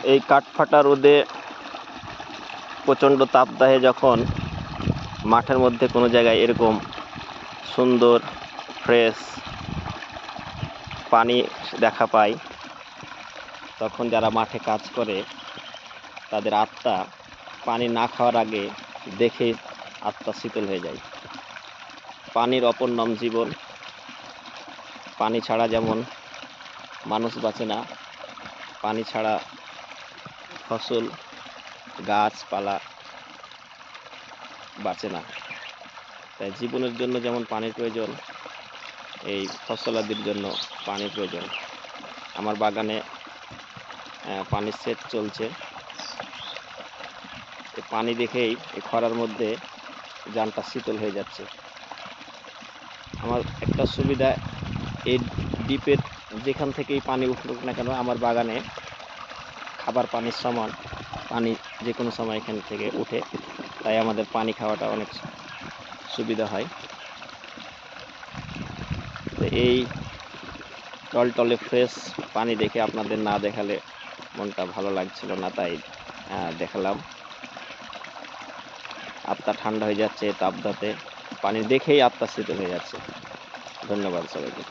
এই কাঠফাটা রোদে প্রচণ্ড তাপদাহে যখন মাঠের মধ্যে কোনো জায়গায় এরকম সুন্দর ফ্রেশ পানি দেখা পাই, তখন যারা মাঠে কাজ করে তাদের আত্মা পানি না খাওয়ার আগে দেখে আত্মা শীতল হয়ে যায়। পানির অপর নাম জীবন। পানি ছাড়া যেমন মানুষ বাঁচে না, পানি ছাড়া ফসল গাছপালা বাঁচে না। তাই জীবনের জন্য যেমন পানির প্রয়োজন, এই ফসলাদির জন্য পানির প্রয়োজন। আমার বাগানে পানির সেচ চলছে। এই পানি দেখেই এই খরার মধ্যে জানটা শীতল হয়ে যাচ্ছে। আমার একটা সুবিধা, এই ডিপের যেখান থেকেই পানি উঠুক না কেন, আমার বাগানে খাবার পানির সমান পানি যে কোনো সময় এখান থেকে উঠে, তাই আমাদের পানি খাওয়াটা অনেক সুবিধা হয়। তো এই টলটলে ফ্রেশ পানি দেখে আপনাদের না দেখালে মনটা ভালো লাগছিল না, তাই দেখালাম। আত্মা ঠান্ডা হয়ে যাচ্ছে তাপদাতে, পানি দেখেই আত্মা শীতল হয়ে যাচ্ছে। ধন্যবাদ সবাইকে।